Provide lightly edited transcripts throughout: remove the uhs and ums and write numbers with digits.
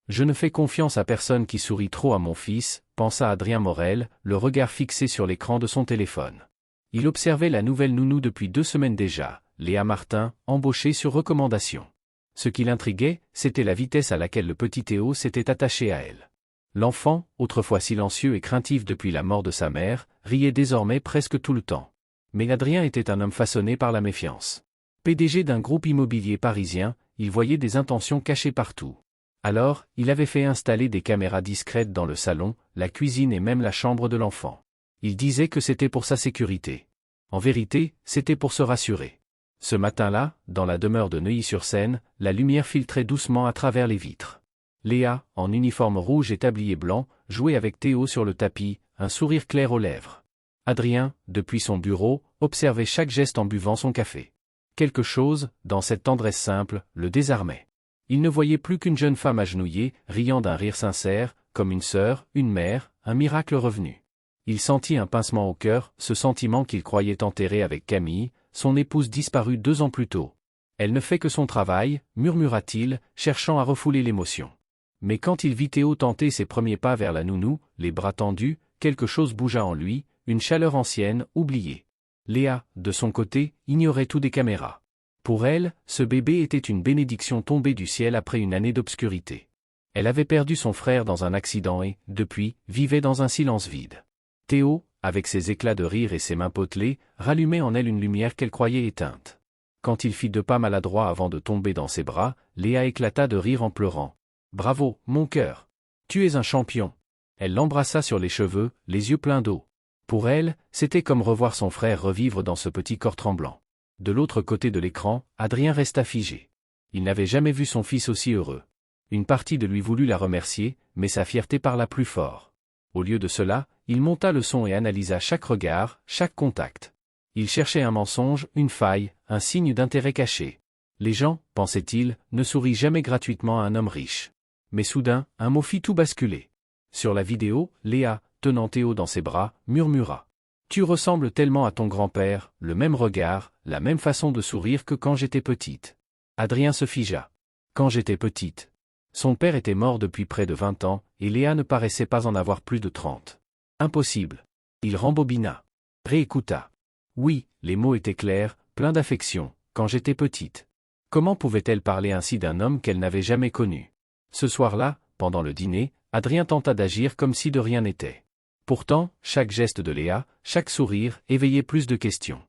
Je ne fais confiance à personne qui sourit trop à mon fils, pensa Adrien Morel, le regard fixé sur l'écran de son téléphone. Il observait la nouvelle nounou depuis 2 semaines déjà, Léa Martin, embauchée sur recommandation. Ce qui l'intriguait, c'était la vitesse à laquelle le petit Théo s'était attaché à elle. L'enfant, autrefois silencieux et craintif depuis la mort de sa mère, riait désormais presque tout le temps. Mais Adrien était un homme façonné par la méfiance. PDG d'un groupe immobilier parisien, il voyait des intentions cachées partout. Alors, il avait fait installer des caméras discrètes dans le salon, la cuisine et même la chambre de l'enfant. Il disait que c'était pour sa sécurité. En vérité, c'était pour se rassurer. Ce matin-là, dans la demeure de Neuilly-sur-Seine, la lumière filtrait doucement à travers les vitres. Léa, en uniforme rouge et tablier blanc, jouait avec Théo sur le tapis, un sourire clair aux lèvres. Adrien, depuis son bureau, observait chaque geste en buvant son café. Quelque chose, dans cette tendresse simple, le désarmait. Il ne voyait plus qu'une jeune femme agenouillée, riant d'un rire sincère, comme une sœur, une mère, un miracle revenu. Il sentit un pincement au cœur, ce sentiment qu'il croyait enterré avec Camille, son épouse disparue 2 ans plus tôt. Elle ne fait que son travail, murmura-t-il, cherchant à refouler l'émotion. Mais quand il vit Théo tenter ses premiers pas vers la nounou, les bras tendus, quelque chose bougea en lui, une chaleur ancienne, oubliée. Léa, de son côté, ignorait tout des caméras. Pour elle, ce bébé était une bénédiction tombée du ciel après une année d'obscurité. Elle avait perdu son frère dans un accident et, depuis, vivait dans un silence vide. Théo, avec ses éclats de rire et ses mains potelées, rallumait en elle une lumière qu'elle croyait éteinte. Quand il fit 2 pas maladroits avant de tomber dans ses bras, Léa éclata de rire en pleurant. « Bravo, mon cœur! Tu es un champion !» Elle l'embrassa sur les cheveux, les yeux pleins d'eau. Pour elle, c'était comme revoir son frère revivre dans ce petit corps tremblant. De l'autre côté de l'écran, Adrien resta figé. Il n'avait jamais vu son fils aussi heureux. Une partie de lui voulut la remercier, mais sa fierté parla plus fort. Au lieu de cela, il monta le son et analysa chaque regard, chaque contact. Il cherchait un mensonge, une faille, un signe d'intérêt caché. Les gens, pensait-il, ne sourient jamais gratuitement à un homme riche. Mais soudain, un mot fit tout basculer. Sur la vidéo, Léa, tenant Théo dans ses bras, murmura. « Tu ressembles tellement à ton grand-père, le même regard, la même façon de sourire que quand j'étais petite. » Adrien se figea. Quand j'étais petite. Son père était mort depuis près de 20 ans, et Léa ne paraissait pas en avoir plus de 30. Impossible. Il rembobina. Réécouta. Oui, les mots étaient clairs, pleins d'affection, quand j'étais petite. Comment pouvait-elle parler ainsi d'un homme qu'elle n'avait jamais connu? Ce soir-là, pendant le dîner, Adrien tenta d'agir comme si de rien n'était. Pourtant, chaque geste de Léa, chaque sourire, éveillait plus de questions.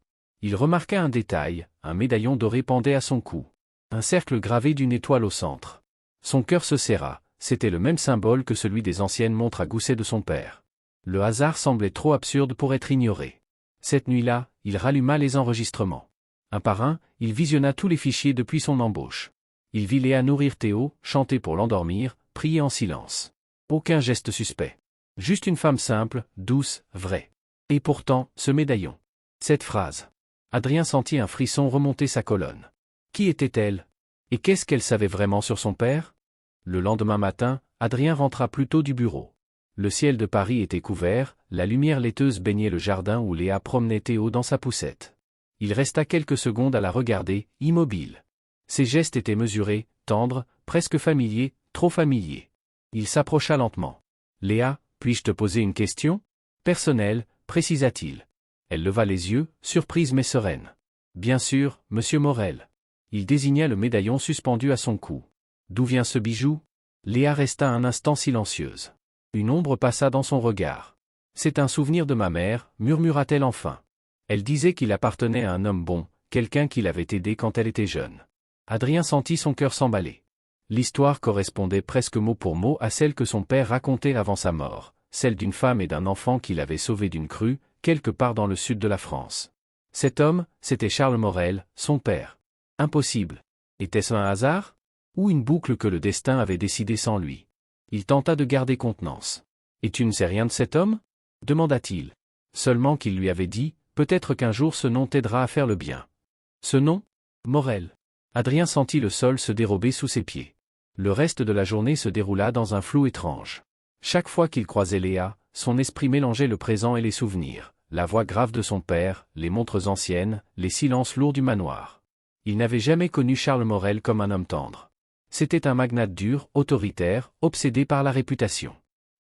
Il remarqua un détail, un médaillon doré pendait à son cou. Un cercle gravé d'une étoile au centre. Son cœur se serra, c'était le même symbole que celui des anciennes montres à gousset de son père. Le hasard semblait trop absurde pour être ignoré. Cette nuit-là, il ralluma les enregistrements. Un par un, il visionna tous les fichiers depuis son embauche. Il vit Léa nourrir Théo, chanter pour l'endormir, prier en silence. Aucun geste suspect. Juste une femme simple, douce, vraie. Et pourtant, ce médaillon. Cette phrase. Adrien sentit un frisson remonter sa colonne. Qui était-elle? Et qu'est-ce qu'elle savait vraiment sur son père? Le lendemain matin, Adrien rentra plus tôt du bureau. Le ciel de Paris était couvert, la lumière laiteuse baignait le jardin où Léa promenait Théo dans sa poussette. Il resta quelques secondes à la regarder, immobile. Ses gestes étaient mesurés, tendres, presque familiers, trop familiers. Il s'approcha lentement. « Léa, puis-je te poser une question? Personnelle, précisa-t-il. Elle leva les yeux, surprise mais sereine. « Bien sûr, monsieur Morel. » Il désigna le médaillon suspendu à son cou. « D'où vient ce bijou ?» Léa resta un instant silencieuse. Une ombre passa dans son regard. « C'est un souvenir de ma mère, » murmura-t-elle enfin. Elle disait qu'il appartenait à un homme bon, quelqu'un qui l'avait aidé quand elle était jeune. Adrien sentit son cœur s'emballer. L'histoire correspondait presque mot pour mot à celle que son père racontait avant sa mort, celle d'une femme et d'un enfant qu'il avait sauvé d'une crue, quelque part dans le sud de la France. Cet homme, c'était Charles Morel, son père. Impossible. Était-ce un hasard? Ou une boucle que le destin avait décidée sans lui? Il tenta de garder contenance. « Et tu ne sais rien de cet homme ?» demanda-t-il. Seulement qu'il lui avait dit, peut-être qu'un jour ce nom t'aidera à faire le bien. Ce nom? Morel. Adrien sentit le sol se dérober sous ses pieds. Le reste de la journée se déroula dans un flou étrange. Chaque fois qu'il croisait Léa, son esprit mélangeait le présent et les souvenirs, la voix grave de son père, les montres anciennes, les silences lourds du manoir. Il n'avait jamais connu Charles Morel comme un homme tendre. C'était un magnate dur, autoritaire, obsédé par la réputation.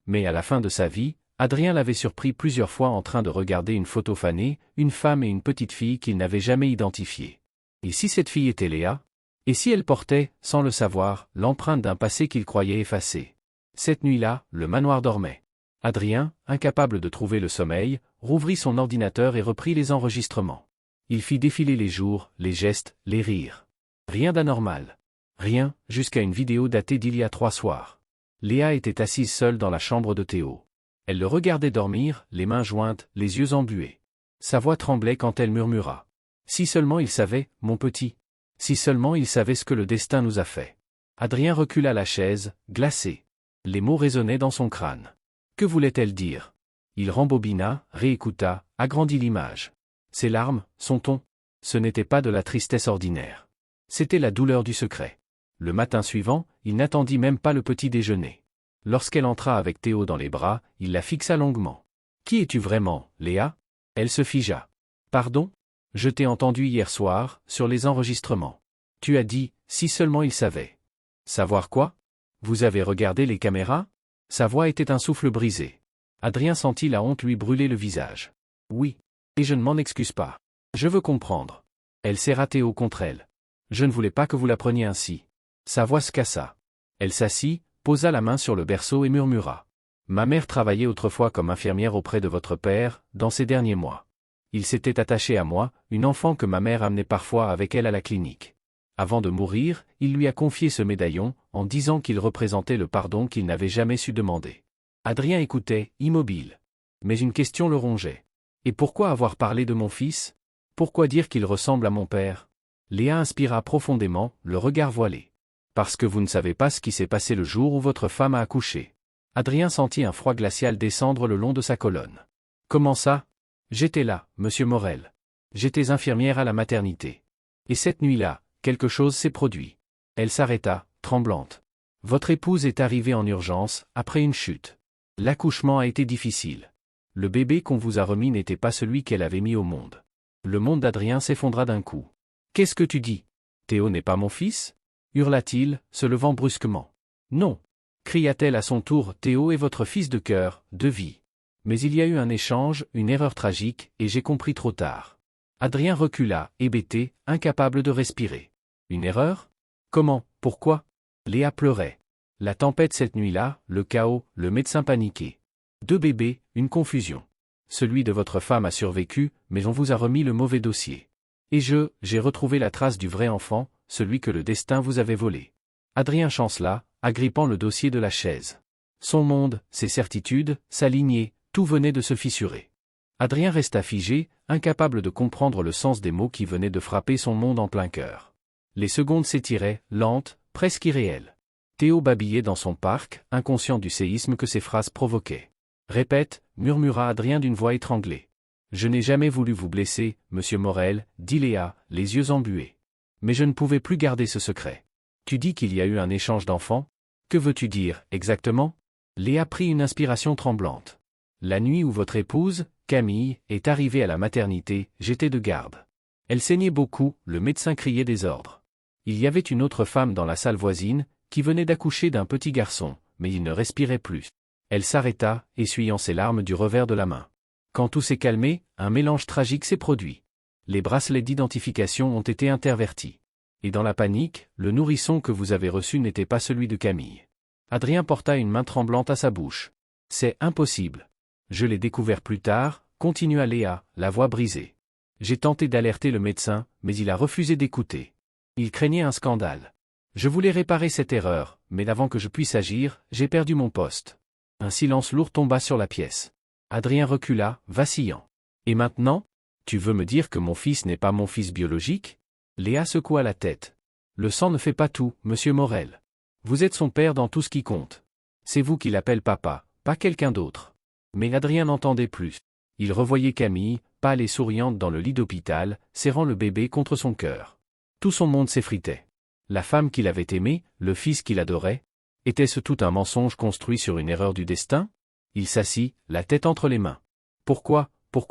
Mais à la fin de sa vie, Adrien l'avait surpris plusieurs fois en train de regarder une photo fanée, une femme et une petite fille qu'il n'avait jamais identifiées. Et si cette fille était Léa? Et si elle portait, sans le savoir, l'empreinte d'un passé qu'il croyait effacé? Cette nuit-là, le manoir dormait. Adrien, incapable de trouver le sommeil, rouvrit son ordinateur et reprit les enregistrements. Il fit défiler les jours, les gestes, les rires. Rien d'anormal. Rien, jusqu'à une vidéo datée d'il y a 3 soirs. Léa était assise seule dans la chambre de Théo. Elle le regardait dormir, les mains jointes, les yeux embués. Sa voix tremblait quand elle murmura. « Si seulement il savait, mon petit. Si seulement il savait ce que le destin nous a fait. » Adrien recula la chaise, glacé. Les mots résonnaient dans son crâne. Que voulait-elle dire? Il rembobina, réécouta, agrandit l'image. Ses larmes, son ton. Ce n'était pas de la tristesse ordinaire. C'était la douleur du secret. Le matin suivant, il n'attendit même pas le petit déjeuner. Lorsqu'elle entra avec Théo dans les bras, il la fixa longuement. « Qui es-tu vraiment, Léa ?» Elle se figea. « Pardon? Je t'ai entendu hier soir, sur les enregistrements. Tu as dit, si seulement il savait. » Savoir quoi? Vous avez regardé les caméras? Sa voix était un souffle brisé. Adrien sentit la honte lui brûler le visage. « Oui. Et je ne m'en excuse pas. Je veux comprendre. » Elle serra Théo contre elle. « Je ne voulais pas que vous la preniez ainsi. » Sa voix se cassa. Elle s'assit, posa la main sur le berceau et murmura. « Ma mère travaillait autrefois comme infirmière auprès de votre père, dans ces derniers mois. Il s'était attaché à moi, une enfant que ma mère amenait parfois avec elle à la clinique. Avant de mourir, il lui a confié ce médaillon, en disant qu'il représentait le pardon qu'il n'avait jamais su demander. » Adrien écoutait, immobile. Mais une question le rongeait. « Et pourquoi avoir parlé de mon fils? Pourquoi dire qu'il ressemble à mon père ?» Léa inspira profondément, le regard voilé. « Parce que vous ne savez pas ce qui s'est passé le jour où votre femme a accouché. » Adrien sentit un froid glacial descendre le long de sa colonne. « Comment ça? J'étais là, monsieur Morel. J'étais infirmière à la maternité. Et cette nuit-là, quelque chose s'est produit. » Elle s'arrêta, tremblante. « Votre épouse est arrivée en urgence, après une chute. L'accouchement a été difficile. Le bébé qu'on vous a remis n'était pas celui qu'elle avait mis au monde. » Le monde d'Adrien s'effondra d'un coup. « Qu'est-ce que tu dis? Théo n'est pas mon fils? » hurla-t-il, se levant brusquement. « Non !» cria-t-elle à son tour. « Théo est votre fils de cœur, de vie. Mais il y a eu un échange, une erreur tragique, et j'ai compris trop tard. » Adrien recula, hébété, incapable de respirer. « Une erreur? Comment? Pourquoi ?» Léa pleurait. La tempête cette nuit-là, le chaos, le médecin paniqué. 2 bébés, une confusion. Celui de votre femme a survécu, mais on vous a remis le mauvais dossier. Et j'ai retrouvé la trace du vrai enfant, celui que le destin vous avait volé. » Adrien chancela, agrippant le dossier de la chaise. Son monde, ses certitudes, sa lignée, tout venait de se fissurer. Adrien resta figé, incapable de comprendre le sens des mots qui venaient de frapper son monde en plein cœur. Les secondes s'étiraient, lentes, presque irréelles. Théo babillait dans son parc, inconscient du séisme que ces phrases provoquaient. « Répète » murmura Adrien d'une voix étranglée. « Je n'ai jamais voulu vous blesser, monsieur Morel, » dit Léa, les yeux embués. « Mais je ne pouvais plus garder ce secret. Tu dis qu'il y a eu un échange d'enfants? Que veux-tu dire, exactement ?» Léa prit une inspiration tremblante. « La nuit où votre épouse, Camille, est arrivée à la maternité, j'étais de garde. Elle saignait beaucoup, le médecin criait des ordres. Il y avait une autre femme dans la salle voisine, qui venait d'accoucher d'un petit garçon, mais il ne respirait plus. » Elle s'arrêta, essuyant ses larmes du revers de la main. Quand tout s'est calmé, un mélange tragique s'est produit. Les bracelets d'identification ont été intervertis. Et dans la panique, le nourrisson que vous avez reçu n'était pas celui de Camille. Adrien porta une main tremblante à sa bouche. « C'est impossible. Je l'ai découvert plus tard, » continua Léa, la voix brisée. « J'ai tenté d'alerter le médecin, mais il a refusé d'écouter. Il craignait un scandale. Je voulais réparer cette erreur, mais avant que je puisse agir, j'ai perdu mon poste. » Un silence lourd tomba sur la pièce. Adrien recula, vacillant. « Et maintenant? Tu veux me dire que mon fils n'est pas mon fils biologique ?» Léa secoua la tête. « Le sang ne fait pas tout, monsieur Morel. Vous êtes son père dans tout ce qui compte. C'est vous qui l'appelle papa, pas quelqu'un d'autre. » Mais Adrien n'entendait plus. Il revoyait Camille, pâle et souriante dans le lit d'hôpital, serrant le bébé contre son cœur. Tout son monde s'effritait. La femme qu'il avait aimée, le fils qu'il adorait, était-ce tout un mensonge construit sur une erreur du destin? Il s'assit, la tête entre les mains. « Pourquoi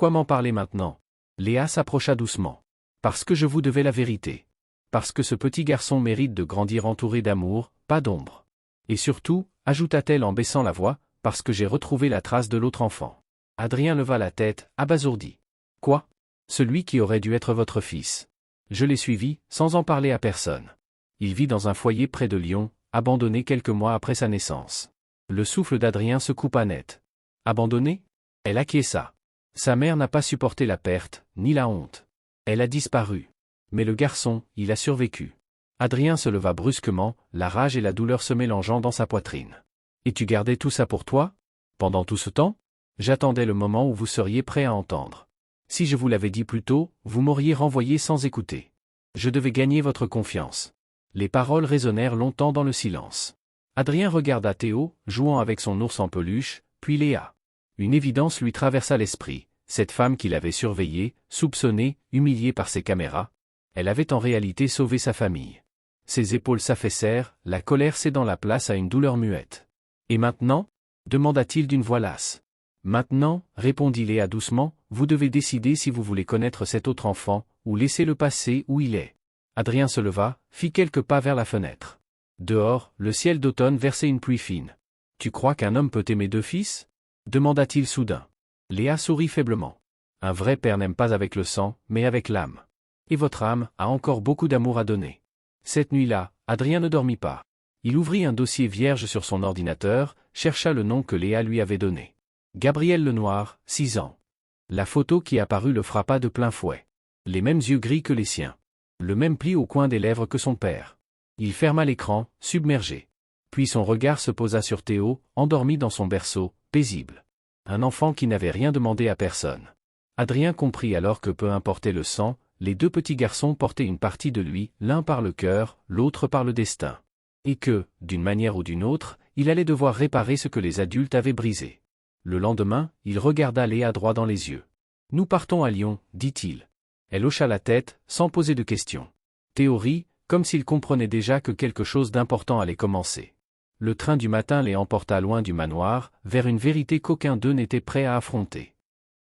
m'en parler maintenant ?» Léa s'approcha doucement. « Parce que je vous devais la vérité. parce que ce petit garçon mérite de grandir entouré d'amour, pas d'ombre. Et surtout, ajouta-t-elle en baissant la voix, parce que j'ai retrouvé la trace de l'autre enfant. Adrien leva la tête, abasourdi. Quoi? Celui qui aurait dû être votre fils. Je l'ai suivi, sans en parler à personne. Il vit dans un foyer près de Lyon, abandonné quelques mois après sa naissance. Le souffle d'Adrien se coupa net. Abandonné? Elle acquiesça. Sa mère n'a pas supporté la perte, ni la honte. Elle a disparu. Mais le garçon, il a survécu. Adrien se leva brusquement, la rage et la douleur se mélangeant dans sa poitrine. Et tu gardais tout ça pour toi? Pendant tout ce temps? J'attendais le moment où vous seriez prêt à entendre. Si je vous l'avais dit plus tôt, vous m'auriez renvoyé sans écouter. Je devais gagner votre confiance. Les paroles résonnèrent longtemps dans le silence. Adrien regarda Théo, jouant avec son ours en peluche, puis Léa. Une évidence lui traversa l'esprit, cette femme qu'il avait surveillée, soupçonnée, humiliée par ses caméras. Elle avait en réalité sauvé sa famille. Ses épaules s'affaissèrent, la colère cédant la place à une douleur muette. Et maintenant? Demanda-t-il d'une voix lasse. Maintenant, répondit Léa doucement, vous devez décider si vous voulez connaître cet autre enfant, ou laisser le passer où il est. Adrien se leva, fit quelques pas vers la fenêtre. Dehors, le ciel d'automne versait une pluie fine. Tu crois qu'un homme peut aimer deux fils? Demanda-t-il soudain. Léa sourit faiblement. Un vrai père n'aime pas avec le sang, mais avec l'âme. Et votre âme a encore beaucoup d'amour à donner. Cette nuit-là, Adrien ne dormit pas. Il ouvrit un dossier vierge sur son ordinateur, chercha le nom que Léa lui avait donné. Gabriel Lenoir, 6 ans. La photo qui apparut le frappa de plein fouet. Les mêmes yeux gris que les siens. Le même pli au coin des lèvres que son père. Il ferma l'écran, submergé. Puis son regard se posa sur Théo, endormi dans son berceau, paisible. Un enfant qui n'avait rien demandé à personne. Adrien comprit alors que peu importait le sang, les deux petits garçons portaient une partie de lui, l'un par le cœur, l'autre par le destin. Et que, d'une manière ou d'une autre, il allait devoir réparer ce que les adultes avaient brisé. Le lendemain, il regarda Léa droit dans les yeux. « Nous partons à Lyon, dit-il. » Elle hocha la tête, sans poser de questions. Théorie, comme s'il comprenait déjà que quelque chose d'important allait commencer. Le train du matin les emporta loin du manoir, vers une vérité qu'aucun d'eux n'était prêt à affronter.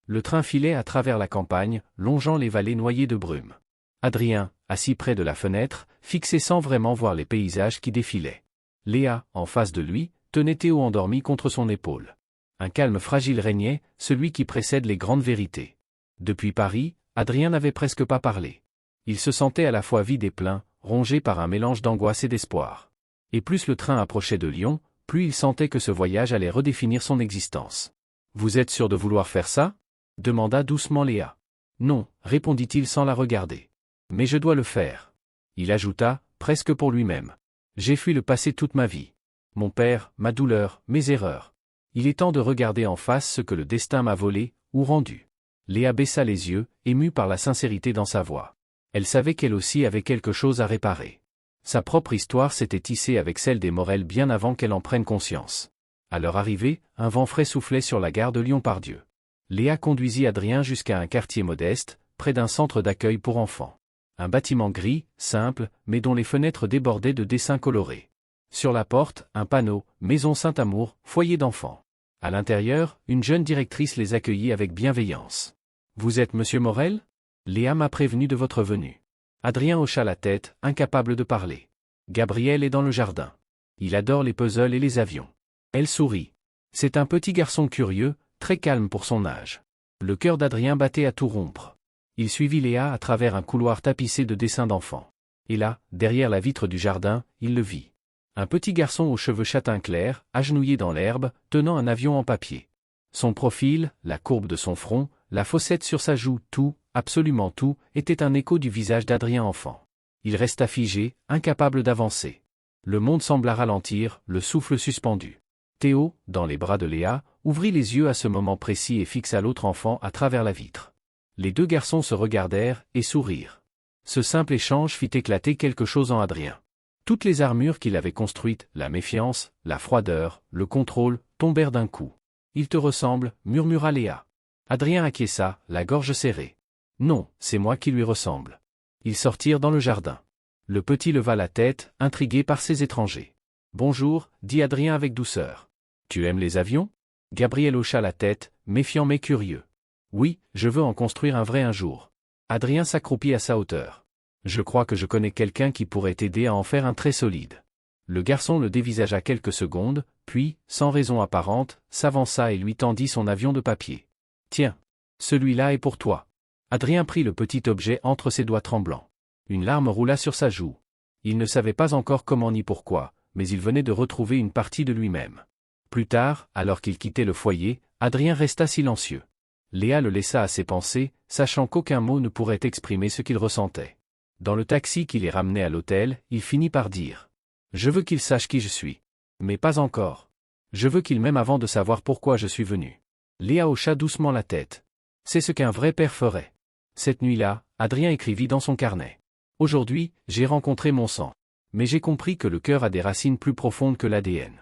Le train filait à travers la campagne, longeant les vallées noyées de brume. Adrien, assis près de la fenêtre, fixait sans vraiment voir les paysages qui défilaient. Léa, en face de lui, tenait Théo endormi contre son épaule. Un calme fragile régnait, celui qui précède les grandes vérités. Depuis Paris, Adrien n'avait presque pas parlé. Il se sentait à la fois vide et plein, rongé par un mélange d'angoisse et d'espoir. Et plus le train approchait de Lyon, plus il sentait que ce voyage allait redéfinir son existence. « Vous êtes sûr de vouloir faire ça ?» demanda doucement Léa. « Non, répondit-il sans la regarder. Mais je dois le faire. » Il ajouta, presque pour lui-même. « J'ai fui le passé toute ma vie. Mon père, ma douleur, mes erreurs. Il est temps de regarder en face ce que le destin m'a volé, ou rendu. » Léa baissa les yeux, émue par la sincérité dans sa voix. Elle savait qu'elle aussi avait quelque chose à réparer. Sa propre histoire s'était tissée avec celle des Morel bien avant qu'elle en prenne conscience. À leur arrivée, un vent frais soufflait sur la gare de Lyon-Pardieu. Léa conduisit Adrien jusqu'à un quartier modeste, près d'un centre d'accueil pour enfants. Un bâtiment gris, simple, mais dont les fenêtres débordaient de dessins colorés. Sur la porte, un panneau, Maison Saint-Amour, foyer d'enfants. À l'intérieur, une jeune directrice les accueillit avec bienveillance. « Vous êtes Monsieur Morel ? Léa m'a prévenu de votre venue. » Adrien hocha la tête, incapable de parler. « Gabriel est dans le jardin. Il adore les puzzles et les avions. » Elle sourit. C'est un petit garçon curieux, très calme pour son âge. Le cœur d'Adrien battait à tout rompre. Il suivit Léa à travers un couloir tapissé de dessins d'enfants. Et là, derrière la vitre du jardin, il le vit. Un petit garçon aux cheveux châtain clair, agenouillé dans l'herbe, tenant un avion en papier. Son profil, la courbe de son front, la fossette sur sa joue, tout, absolument tout, était un écho du visage d'Adrien enfant. Il resta figé, incapable d'avancer. Le monde sembla ralentir, le souffle suspendu. Théo, dans les bras de Léa, ouvrit les yeux à ce moment précis et fixa l'autre enfant à travers la vitre. Les deux garçons se regardèrent et sourirent. Ce simple échange fit éclater quelque chose en Adrien. Toutes les armures qu'il avait construites, la méfiance, la froideur, le contrôle, tombèrent d'un coup. « Il te ressemble » murmura Léa. Adrien acquiesça, la gorge serrée. « Non, c'est moi qui lui ressemble. » Ils sortirent dans le jardin. Le petit leva la tête, intrigué par ces étrangers. « Bonjour » dit Adrien avec douceur. « Tu aimes les avions ?» Gabriel hocha la tête, méfiant mais curieux. « Oui, je veux en construire un vrai un jour. » Adrien s'accroupit à sa hauteur. Je crois que je connais quelqu'un qui pourrait t'aider à en faire un très solide. Le garçon le dévisagea quelques secondes, puis, sans raison apparente, s'avança et lui tendit son avion de papier. Tiens. Celui-là est pour toi. Adrien prit le petit objet entre ses doigts tremblants. Une larme roula sur sa joue. Il ne savait pas encore comment ni pourquoi, mais il venait de retrouver une partie de lui-même. Plus tard, alors qu'il quittait le foyer, Adrien resta silencieux. Léa le laissa à ses pensées, sachant qu'aucun mot ne pourrait exprimer ce qu'il ressentait. Dans le taxi qui les ramenait à l'hôtel, il finit par dire « Je veux qu'il sache qui je suis. Mais pas encore. Je veux qu'il m'aime avant de savoir pourquoi je suis venu. » Léa hocha doucement la tête. C'est ce qu'un vrai père ferait. Cette nuit-là, Adrien écrivit dans son carnet. Aujourd'hui, j'ai rencontré mon sang. Mais j'ai compris que le cœur a des racines plus profondes que l'ADN.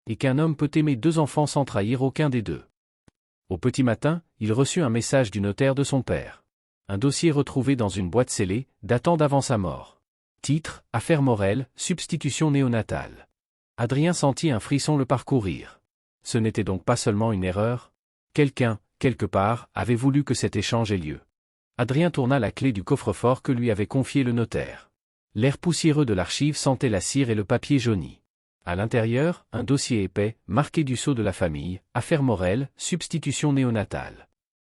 Et qu'un homme peut aimer 2 enfants sans trahir aucun des 2. Au petit matin, il reçut un message du notaire de son père. Un dossier retrouvé dans une boîte scellée, datant d'avant sa mort. Titre, Affaire Morel, substitution néonatale. Adrien sentit un frisson le parcourir. Ce n'était donc pas seulement une erreur. Quelqu'un, quelque part, avait voulu que cet échange ait lieu. Adrien tourna la clé du coffre-fort que lui avait confié le notaire. L'air poussiéreux de l'archive sentait la cire et le papier jauni. À l'intérieur, un dossier épais, marqué du sceau de la famille, Affaire Morel, substitution néonatale.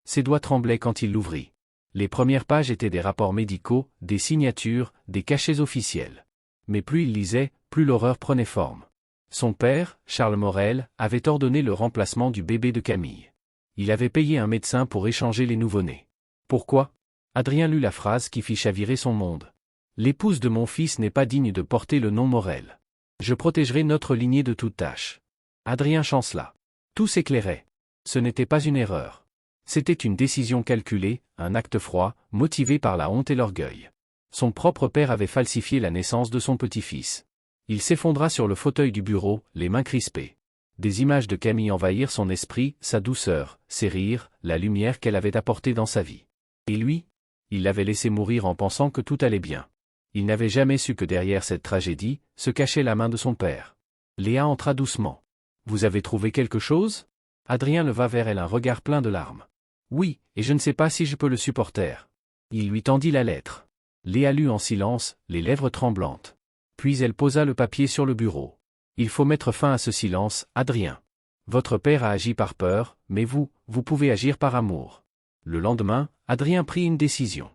Ses doigts tremblaient quand il l'ouvrit. Les premières pages étaient des rapports médicaux, des signatures, des cachets officiels. Mais plus il lisait, plus l'horreur prenait forme. Son père, Charles Morel, avait ordonné le remplacement du bébé de Camille. Il avait payé un médecin pour échanger les nouveau-nés. Pourquoi ? Adrien lut la phrase qui fit chavirer son monde. L'épouse de mon fils n'est pas digne de porter le nom Morel. Je protégerai notre lignée de toute tâche. Adrien chancela. Tout s'éclairait. Ce n'était pas une erreur. C'était une décision calculée, un acte froid, motivé par la honte et l'orgueil. Son propre père avait falsifié la naissance de son petit-fils. Il s'effondra sur le fauteuil du bureau, les mains crispées. Des images de Camille envahirent son esprit, sa douceur, ses rires, la lumière qu'elle avait apportée dans sa vie. Et lui ? Il l'avait laissé mourir en pensant que tout allait bien. Il n'avait jamais su que derrière cette tragédie, se cachait la main de son père. Léa entra doucement. « Vous avez trouvé quelque chose ?» Adrien leva vers elle un regard plein de larmes. « Oui, et je ne sais pas si je peux le supporter. » Il lui tendit la lettre. Léa lut en silence, les lèvres tremblantes. Puis elle posa le papier sur le bureau. « Il faut mettre fin à ce silence, Adrien. Votre père a agi par peur, mais vous pouvez agir par amour. » Le lendemain, Adrien prit une décision.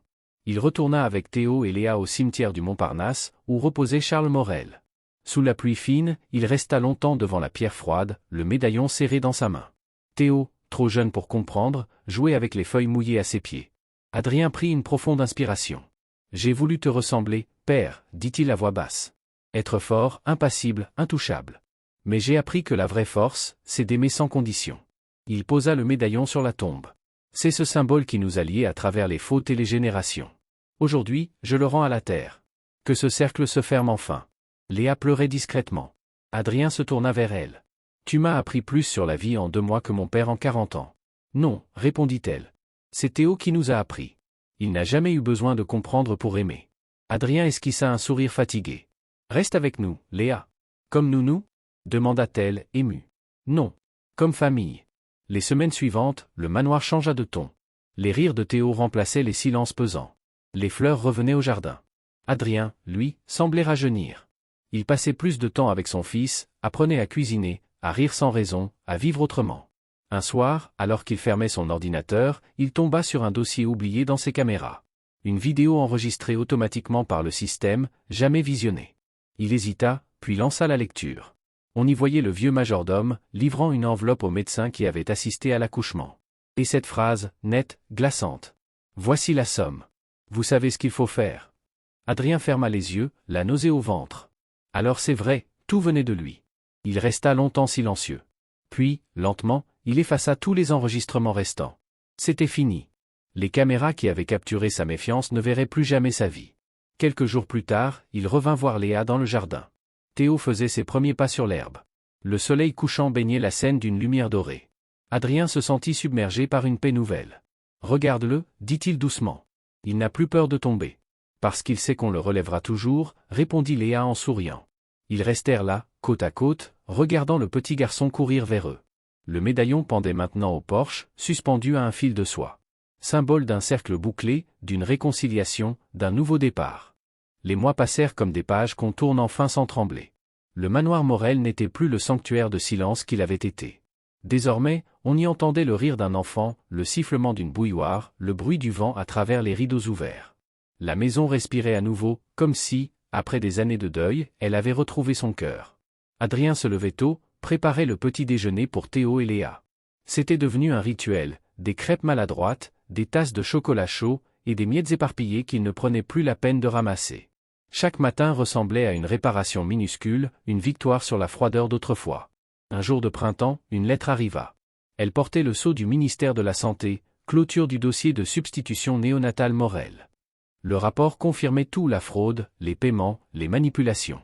Il retourna avec Théo et Léa au cimetière du Montparnasse, où reposait Charles Morel. Sous la pluie fine, il resta longtemps devant la pierre froide, le médaillon serré dans sa main. Théo, trop jeune pour comprendre, jouait avec les feuilles mouillées à ses pieds. Adrien prit une profonde inspiration. « J'ai voulu te ressembler, père, dit-il à voix basse. Être fort, impassible, intouchable. Mais j'ai appris que la vraie force, c'est d'aimer sans condition. » Il posa le médaillon sur la tombe. C'est ce symbole qui nous a liés à travers les fautes et les générations. Aujourd'hui, je le rends à la terre. Que ce cercle se ferme enfin. Léa pleurait discrètement. Adrien se tourna vers elle. Tu m'as appris plus sur la vie en 2 mois que mon père en 40 ans. Non, répondit-elle. C'est Théo qui nous a appris. Il n'a jamais eu besoin de comprendre pour aimer. Adrien esquissa un sourire fatigué. Reste avec nous, Léa. Comme nous demanda-t-elle, émue. Non. Comme famille. Les semaines suivantes, le manoir changea de ton. Les rires de Théo remplaçaient les silences pesants. Les fleurs revenaient au jardin. Adrien, lui, semblait rajeunir. Il passait plus de temps avec son fils, apprenait à cuisiner, à rire sans raison, à vivre autrement. Un soir, alors qu'il fermait son ordinateur, il tomba sur un dossier oublié dans ses caméras. Une vidéo enregistrée automatiquement par le système, jamais visionnée. Il hésita, puis lança la lecture. On y voyait le vieux majordome, livrant une enveloppe au médecin qui avait assisté à l'accouchement. Et cette phrase, nette, glaçante. Voici la somme. Vous savez ce qu'il faut faire. Adrien ferma les yeux, la nausée au ventre. Alors c'est vrai, tout venait de lui. Il resta longtemps silencieux. Puis, lentement, il effaça tous les enregistrements restants. C'était fini. Les caméras qui avaient capturé sa méfiance ne verraient plus jamais sa vie. Quelques jours plus tard, il revint voir Léa dans le jardin. Théo faisait ses premiers pas sur l'herbe. Le soleil couchant baignait la scène d'une lumière dorée. Adrien se sentit submergé par une paix nouvelle. « Regarde-le, dit-il doucement. Il n'a plus peur de tomber. Parce qu'il sait qu'on le relèvera toujours, répondit Léa en souriant. Ils restèrent là, côte à côte, regardant le petit garçon courir vers eux. Le médaillon pendait maintenant au porche, suspendu à un fil de soie. Symbole d'un cercle bouclé, d'une réconciliation, d'un nouveau départ. Les mois passèrent comme des pages qu'on tourne enfin sans trembler. Le manoir Morel n'était plus le sanctuaire de silence qu'il avait été. Désormais, on y entendait le rire d'un enfant, le sifflement d'une bouilloire, le bruit du vent à travers les rideaux ouverts. La maison respirait à nouveau, comme si, après des années de deuil, elle avait retrouvé son cœur. Adrien se levait tôt, préparait le petit déjeuner pour Théo et Léa. C'était devenu un rituel, des crêpes maladroites, des tasses de chocolat chaud, et des miettes éparpillées qu'il ne prenait plus la peine de ramasser. Chaque matin ressemblait à une réparation minuscule, une victoire sur la froideur d'autrefois. Un jour de printemps, une lettre arriva. Elle portait le sceau du ministère de la Santé, clôture du dossier de substitution néonatale Morel. Le rapport confirmait tout, la fraude, les paiements, les manipulations.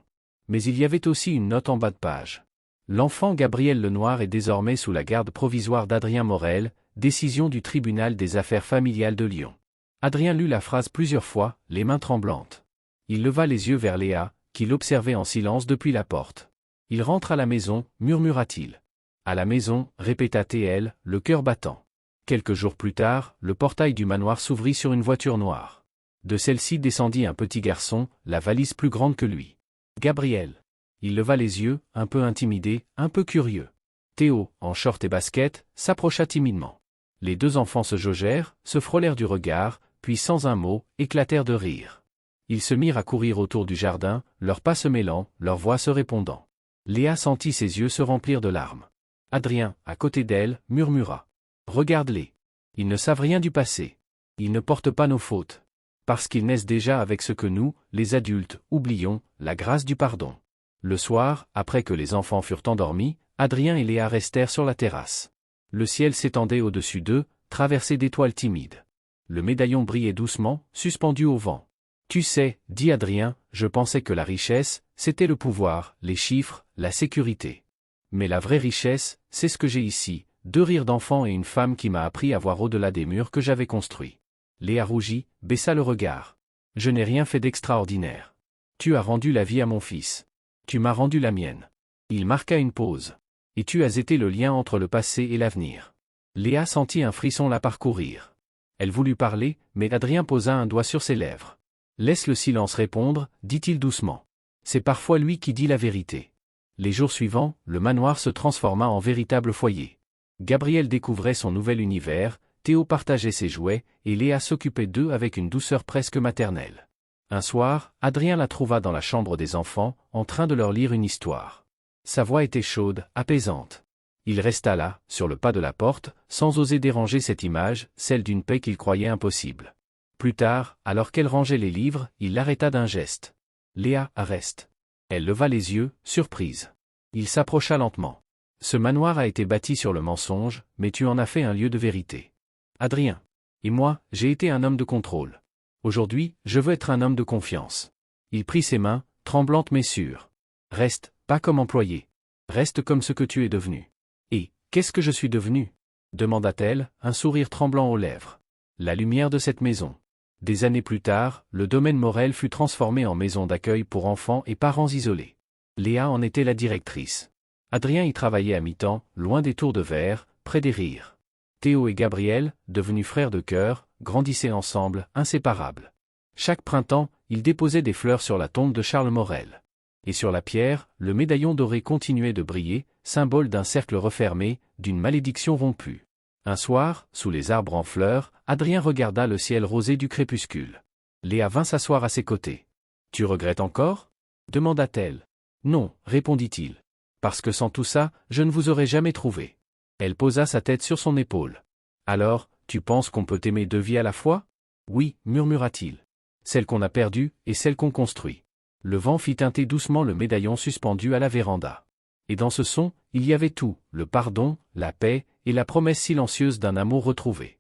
Mais il y avait aussi une note en bas de page. L'enfant Gabriel Lenoir est désormais sous la garde provisoire d'Adrien Morel, décision du tribunal des affaires familiales de Lyon. Adrien lut la phrase plusieurs fois, les mains tremblantes. Il leva les yeux vers Léa, qui l'observait en silence depuis la porte. « Il rentre à la maison », murmura-t-il. « À la maison », répéta-t-elle, le cœur battant. Quelques jours plus tard, le portail du manoir s'ouvrit sur une voiture noire. De celle-ci descendit un petit garçon, la valise plus grande que lui. « Gabriel ». Il leva les yeux, un peu intimidé, un peu curieux. Théo, en short et basket, s'approcha timidement. Les deux enfants se jaugèrent, se frôlèrent du regard, puis sans un mot, éclatèrent de rire. Ils se mirent à courir autour du jardin, leurs pas se mêlant, leurs voix se répondant. Léa sentit ses yeux se remplir de larmes. Adrien, à côté d'elle, murmura. « Regarde-les. Ils ne savent rien du passé. Ils ne portent pas nos fautes. Parce qu'ils naissent déjà avec ce que nous, les adultes, oublions, la grâce du pardon. » Le soir, après que les enfants furent endormis, Adrien et Léa restèrent sur la terrasse. Le ciel s'étendait au-dessus d'eux, traversé d'étoiles timides. Le médaillon brillait doucement, suspendu au vent. « Tu sais, dit Adrien, je pensais que la richesse, c'était le pouvoir, les chiffres, la sécurité. Mais la vraie richesse, c'est ce que j'ai ici, 2 rires d'enfants et une femme qui m'a appris à voir au-delà des murs que j'avais construits. » Léa rougit, baissa le regard. « Je n'ai rien fait d'extraordinaire. Tu as rendu la vie à mon fils. Tu m'as rendu la mienne. » Il marqua une pause. « Et tu as été le lien entre le passé et l'avenir. » Léa sentit un frisson la parcourir. Elle voulut parler, mais Adrien posa un doigt sur ses lèvres. « Laisse le silence répondre, dit-il doucement. C'est parfois lui qui dit la vérité. » Les jours suivants, le manoir se transforma en véritable foyer. Gabriel découvrait son nouvel univers, Théo partageait ses jouets, et Léa s'occupait d'eux avec une douceur presque maternelle. Un soir, Adrien la trouva dans la chambre des enfants, en train de leur lire une histoire. Sa voix était chaude, apaisante. Il resta là, sur le pas de la porte, sans oser déranger cette image, celle d'une paix qu'il croyait impossible. Plus tard, alors qu'elle rangeait les livres, il l'arrêta d'un geste. « Léa, reste. » Elle leva les yeux, surprise. Il s'approcha lentement. « Ce manoir a été bâti sur le mensonge, mais tu en as fait un lieu de vérité. Adrien. Et moi, j'ai été un homme de contrôle. Aujourd'hui, je veux être un homme de confiance. » Il prit ses mains, tremblantes mais sûres. « Reste, pas comme employé. Reste comme ce que tu es devenu. » « Et, qu'est-ce que je suis devenu ?» demanda-t-elle, un sourire tremblant aux lèvres. « La lumière de cette maison. » Des années plus tard, le domaine Morel fut transformé en maison d'accueil pour enfants et parents isolés. Léa en était la directrice. Adrien y travaillait à mi-temps, loin des tours de verre, près des rires. Théo et Gabriel, devenus frères de cœur, grandissaient ensemble, inséparables. Chaque printemps, ils déposaient des fleurs sur la tombe de Charles Morel. Et sur la pierre, le médaillon doré continuait de briller, symbole d'un cercle refermé, d'une malédiction rompue. Un soir, sous les arbres en fleurs, Adrien regarda le ciel rosé du crépuscule. Léa vint s'asseoir à ses côtés. « Tu regrettes encore » demanda-t-elle. « Non, répondit-il. Parce que sans tout ça, je ne vous aurais jamais trouvé. » Elle posa sa tête sur son épaule. « Alors, tu penses qu'on peut aimer 2 vies à la fois ?»« Oui, murmura-t-il. Celle qu'on a perdue et celle qu'on construit. » Le vent fit tinter doucement le médaillon suspendu à la véranda. Et dans ce son, il y avait tout, le pardon, la paix, et la promesse silencieuse d'un amour retrouvé.